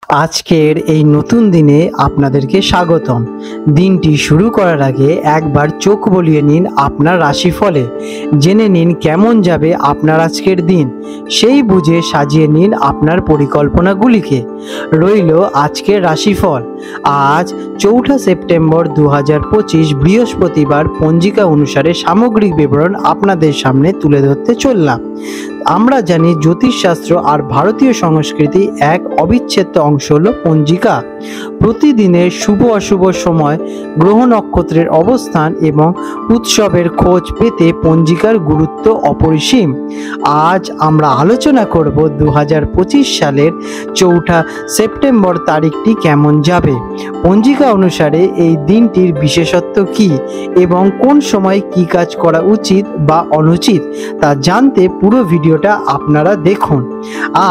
আজকের এই নতুন দিনে আপনাদেরকে স্বাগতম। দিনটি শুরু করার আগে একবার চোখ বুলিয়ে নিন আপনার রাশিফলে, জেনে নিন কেমন যাবে আপনার আজকের দিন। সেই বুঝে সাজিয়ে নিন আপনার পরিকল্পনাগুলিকে। রইল আজকের রাশিফল। আজ 4 সেপ্টেম্বর 2025 বৃহস্পতিবার। পঞ্জিকা অনুসারে সামগ্রিক বিবরণ আপনাদের সামনে তুলে ধরতে চললাম। আমরা জানি জ্যোতিষশাস্ত্র আর ভারতীয় সংস্কৃতি এক অবিচ্ছেদ্য অংশ হলো পঞ্জিকা। প্রতিদিনের শুভ অশুভ সময়, গ্রহ নক্ষত্রের অবস্থান এবং উৎসবের খোঁজ পেতে পঞ্জিকার গুরুত্ব অপরিসীম। আজ আমরা আলোচনা করব 2025 সালের 4 সেপ্টেম্বর তারিখটি কেমন যাবে। পঞ্জিকা অনুসারে এই দিনটির বিশেষত্ব কি এবং কোন সময় কি কাজ করা উচিত বা অনুচিত তা জানতে পুরো ভিডিওটা আপনারা দেখুন।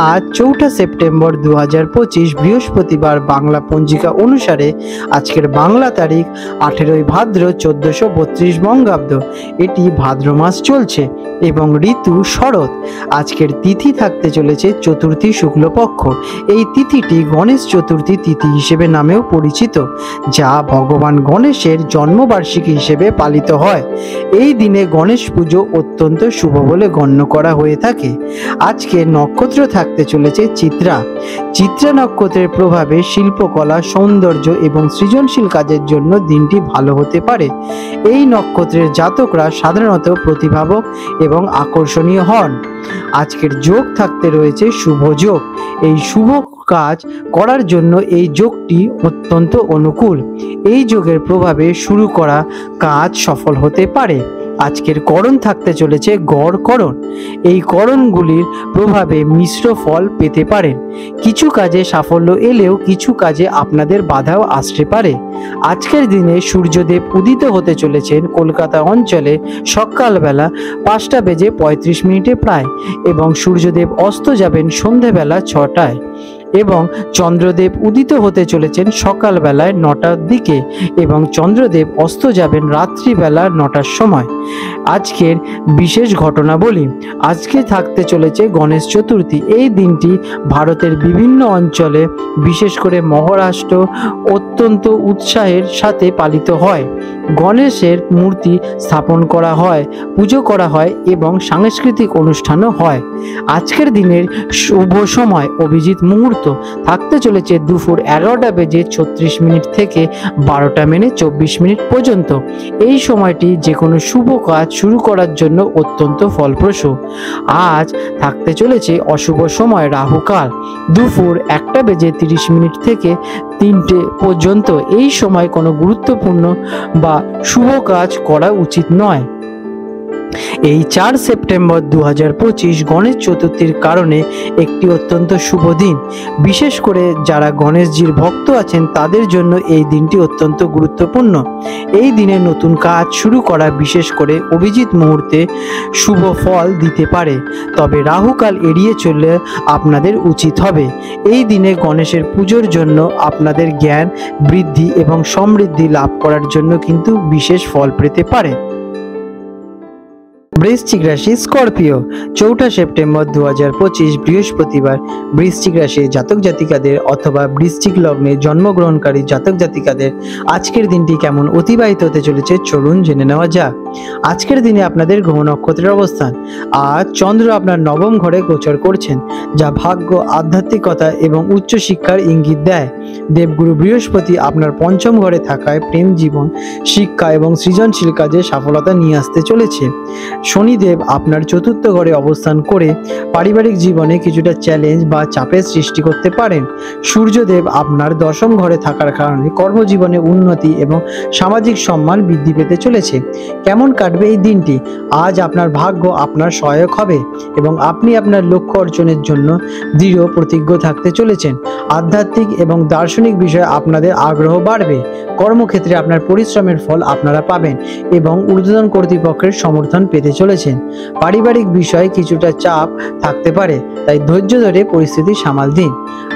আজ 4 সেপ্টেম্বর 2025 বৃহস্পতিবার। বাংলা পঞ্জিকা অনুসারে আজকের বাংলা তারিখ 18 ভাদ্র 1432 বঙ্গাব্দ। এটি ভাদ্র মাস চলছে এবং ঋতু শরৎ। আজকের তিথি থাকতে চলেছে চতুর্থী শুক্লপক্ষ। এই তিথিটি গণেশ চতুর্থী তিথি হিসেবে নামেও পরিচিত, যা ভগবান গণেশের জন্মবার্ষিকী হিসেবে পালিত হয়। এই দিনে গণেশ পুজো অত্যন্ত শুভ বলে গণ্য করা হয়ে থাকে। আজকে নক্ষত্র থাকতে চলেছে চিত্রা। চিত্রা নক্ষত্রের প্রভাবে শিল্পকলা, সৌন্দর্য এবং সৃজনশীল কাজের জন্য দিনটি ভালো হতে পারে। এই নক্ষত্রের জাতকরা সাধারণত প্রতিভাবক এবং আকর্ষণীয় হন। আজকের যোগ থাকতে রয়েছে শুভ যোগ। এই শুভ কাজ করার জন্য এই যোগটি অত্যন্ত অনুকূল। এই যোগের প্রভাবে শুরু করা কাজ সফল হতে পারে। আজকের করণ থাকতে চলেছে গড় করণ। এই করণগুলির প্রভাবে মিশ্র ফল পেতে পারেন। কিছু কাজে সাফল্য এলেও কিছু কাজে আপনাদের বাধাও আসতে পারে। আজকের দিনে সূর্যদেব উদিত হতে চলেছেন কলকাতা অঞ্চলে সকালবেলা 5:35 প্রায়, এবং সূর্যদেব অস্ত যাবেন সন্ধেবেলা 6টায়, এবং চন্দ্রদেব উদিত হতে চলেছেন সকালবেলায় 9টার দিকে এবং চন্দ্রদেব অস্ত যাবেন রাত্রিবেলা 9টার সময়। আজকের বিশেষ ঘটনা বলি। আজকে থাকতে চলেছে গণেশ চতুর্থী। এই দিনটি ভারতের বিভিন্ন অঞ্চলে, বিশেষ করে মহারাষ্ট্র, অত্যন্ত উৎসাহের সাথে পালিত হয়। গণেশের মূর্তি স্থাপন করা হয়, পুজো করা হয় এবং সাংস্কৃতিক অনুষ্ঠানও হয়। আজকের দিনের শুভ সময় অভিজিৎ মুহূর্ত থাকতে চলেছে দুপুর 11:36 থেকে 12:24 পর্যন্ত। এই সময়টি যে কোনো শুভ কাজ শুরু করার জন্য অত্যন্ত ফলপ্রসূ। আজ থাকতে চলেছে অশুভ সময় রাহুকাল দুপুর 1:30 থেকে 3টে পর্যন্ত। এই সময় কোনো গুরুত্বপূর্ণ বা শুভ কাজ করা উচিত নয়। এই 4 সেপ্টেম্বর 2025 গণেশ চতুর্থীর কারণে একটি অত্যন্ত শুভ দিন। বিশেষ করে যারা গণেশজির ভক্ত আছেন তাদের জন্য এই দিনটি অত্যন্ত গুরুত্বপূর্ণ। এই দিনে নতুন কাজ শুরু করা, বিশেষ করে অভিজিৎ মুহূর্তে, শুভ ফল দিতে পারে। তবে রাহুকাল এড়িয়ে চললে আপনাদের উচিত হবে। এই দিনে গণেশের পুজোর জন্য আপনাদের জ্ঞান বৃদ্ধি এবং সমৃদ্ধি লাভ করার জন্য কিন্তু বিশেষ ফল পেতে পারে। বৃশ্চিক রাশি স্করপিও। 4 সেপ্টেম্বর 2025 বৃহস্পতিবার। বৃশ্চিক রাশি জাতক জাতিকাদের অথবা বৃশ্চিক লগ্নে জন্মগ্রহণকারী জাতক জাতিকাদের আজকের দিনটি কেমন অতিবাহিত হতে চলেছে চলুন জেনে নেওয়া যাক। আজকের দিনে আপনাদের গ্রহ নক্ষত্রের অবস্থান। আজ চন্দ্র আপনার 9ম ঘরে গোচর করছেন, যা ভাগ্য, আধ্যাত্মিকতা এবং উচ্চশিক্ষার ইঙ্গিত দেয়। দেবগুরু বৃহস্পতি আপনার 5ম ঘরে থাকায় প্রেম জীবন, শিক্ষা এবং সৃজনশীল কাজে সফলতা নিয়ে আসতে চলেছে। শনিদেব আপনার 4র্থ ঘরে অবস্থান করে পারিবারিক জীবনে কিছুটা চ্যালেঞ্জ বা চাপের সৃষ্টি করতে পারেন। সূর্যদেব আপনার 10ম ঘরে থাকার কারণে কর্মজীবনে উন্নতি এবং সামাজিক সম্মান বৃদ্ধি পেতে চলেছে। কেমন কাটবে এই দিনটি? আজ আপনার ভাগ্য আপনার সহায়ক হবে এবং আপনি আপনার লক্ষ্য অর্জনের জন্য দৃঢ় প্রতিজ্ঞ থাকতে চলেছেন। আধ্যাত্মিক এবং দার্শনিক বিষয়ে আপনাদের আগ্রহ বাড়বে। কর্মক্ষেত্রে আপনার পরিশ্রমের ফল আপনারা পাবেন এবং ঊর্ধ্বতন কর্তৃপক্ষের সমর্থন পেতে চলেছেন। পারিবারিক বিষয়ে কিছুটা চাপ থাকতে পারে, তাই ধৈর্য ধরে পরিস্থিতি সামাল দিন।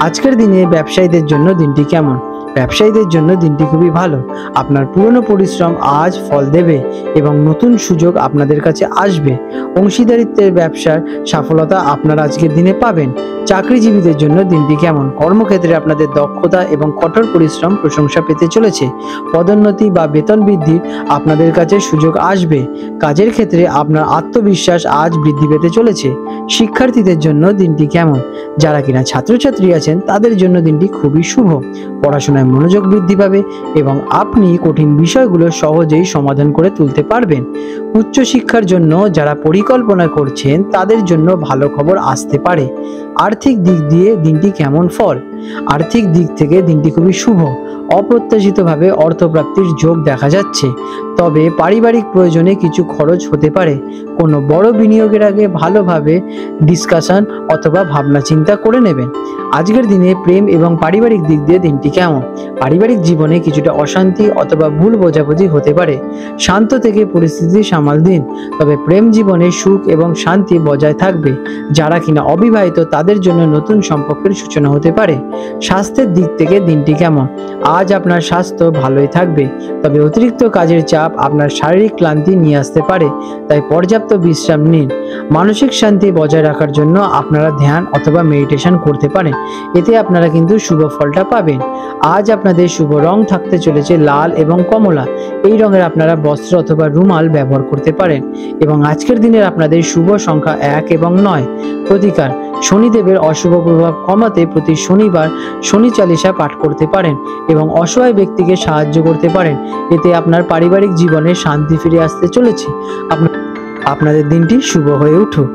আজকের দিনে ব্যবসায়ীদের জন্য দিনটি কেমন? ব্যবসায়ীদের জন্য দিনটি খুবই ভালো। আপনার পুরনো পরিশ্রম আজ ফল দেবে এবং নতুন সুযোগ আপনাদের কাছে আসবে। অংশীদারিত্বের ব্যবসার সফলতা আপনারা আজকের দিনে পাবেন। চাকরিজীবীদের জন্য দিনটি কেমন? কর্মক্ষেত্রে আপনাদের দক্ষতা এবং কঠোর পরিশ্রম প্রশংসা পেতে চলেছে। পদোন্নতি বা বেতন বৃদ্ধির আপনাদের কাছে সুযোগ আসবে। কাজের ক্ষেত্রে আপনার আত্মবিশ্বাস আজ বৃদ্ধি পেতে চলেছে। শিক্ষার্থীদের জন্য দিনটি কেমন? যারা কিনা ছাত্রছাত্রী আছেন তাদের জন্য দিনটি খুবই শুভ। পড়াশোনায় মনোযোগ বৃদ্ধি পাবে এবং আপনি কঠিন বিষয়গুলো সহজেই সমাধান করে তুলতে পারবেন। উচ্চশিক্ষার জন্য যারা পরিকল্পনা করছেন তাদের জন্য ভালো খবর আসতে পারে। আর্থিক দিক দিয়ে দিনটি কেমন ফল? আর্থিক দিক থেকে দিনটি খুবই শুভ। অপ্রত্যাশিতভাবে অর্থপ্রাপ্তির যোগ দেখা যাচ্ছে, তবে পারিবারিক প্রয়োজনে কিছু খরচ হতে পারে। কোনো বড় বিনিয়োগের আগে ভালোভাবে ডিসকাশন অথবা ভাবনা চিন্তা করে নেবেন। আজকের দিনে প্রেম এবং পারিবারিক দিক দিয়ে দিনটি কেমন? পারিবারিক জীবনে কিছুটা অশান্তি অথবা ভুল বোঝাবুঝি হতে পারে। শান্ত থেকে পরিস্থিতি সামাল দিন, তবে প্রেম জীবনে সুখ এবং শান্তি বজায় থাকবে। যারা কিনা অবিবাহিত তাদের জন্য নতুন সম্পর্কের সূচনা হতে পারে। স্বাস্থ্যের দিক থেকে দিনটি কেমন? আজ আপনার স্বাস্থ্য ভালোই থাকবে, তবে অতিরিক্ত কাজের চাপ আপনার শারীরিক ক্লান্তি নিয়ে আসতে পারে, তাই পর্যাপ্ত বিশ্রাম নিন। মানসিক শান্তি বজায় রাখার জন্য আপনারা ধ্যান অথবা মেডিটেশন করতে পারেন, এতে আপনারা কিন্তু শুভ ফলটা পাবেন। আজ আপনাদের শুভ রং থাকতে চলেছে লাল এবং কমলা। এই রঙের আপনারা বস্ত্র অথবা রুমাল ব্যবহার করতে পারেন। এবং আজকের দিনের আপনাদের শুভ সংখ্যা 1 এবং 9। প্রতিকার: শনিদেবের অশুভ প্রভাব কমাতে প্রতি শনিবার শনি চালিসা পাঠ করতে পারেন এবং অসহায় ব্যক্তিকে সাহায্য করতে পারেন, এতে আপনার পারিবারিক জীবনে শান্তি ফিরে আসতে চলেছে। আপনাদের দিনটি শুভ হয়ে উঠুক।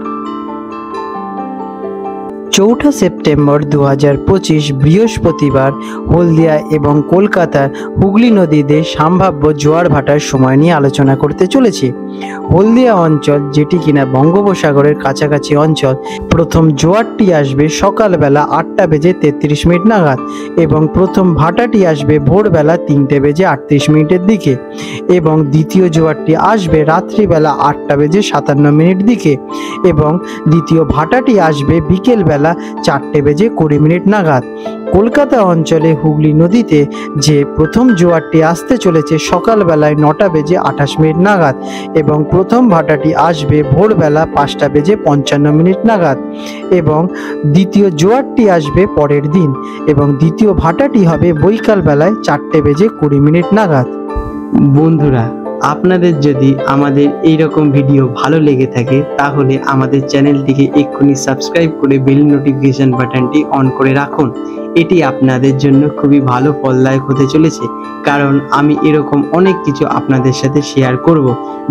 4 সেপ্টেম্বর 2025 বৃহস্পতিবার হলদিয়া এবং কলকাতার হুগলি নদীতে সম্ভাব্য জোয়ার ভাটার সময় নিয়ে আলোচনা করতে চলেছি। হলদিয়া অঞ্চল, যেটি কিনা বঙ্গোপসাগরের কাছাকাছি অঞ্চল, প্রথম জোয়ারটি আসবে সকালবেলা 8:33 নাগাদ এবং প্রথম ভাটাটি আসবে ভোরবেলা 3:38 দিকে এবং দ্বিতীয় জোয়ারটি আসবে রাত্রিবেলা 8:57 দিকে এবং দ্বিতীয় ভাটাটি আসবে বিকেলবেলা 4:20 নাগাদ। কলকাতা অঞ্চলে হুগলি নদীতে যে প্রথম জোয়ারটি আসতে চলেছে সকালবেলায় 9:28 নাগাদ এবং প্রথম ভাটাটি আসবে ভোরবেলা 5:55 নাগাদ এবং দ্বিতীয় জোয়ারটি আসবে পরের দিন এবং দ্বিতীয় ভাটাটি হবে বৈকালবেলায় 4:20 নাগাদ। বন্ধুরা, আপনাদের যদি আমাদের এই রকম ভিডিও ভালো লেগে থাকে তাহলে আমাদের চ্যানেলটিকে এক্ষুনি সাবস্ক্রাইব করে বেল নোটিফিকেশন বাটনটি অন করে রাখুন। এটি আপনাদের জন্য খুবই ভালো ফলদায়ক হতে চলেছে, কারণ আমি এরকম অনেক কিছু আপনাদের সাথে শেয়ার করব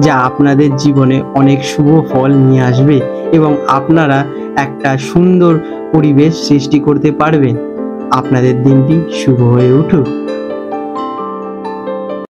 যা আপনাদের জীবনে অনেক শুভ ফল নিয়ে আসবে এবং আপনারা একটা সুন্দর পরিবেশ সৃষ্টি করতে পারবেন। আপনাদের দিনটি শুভ হয়ে উঠুক।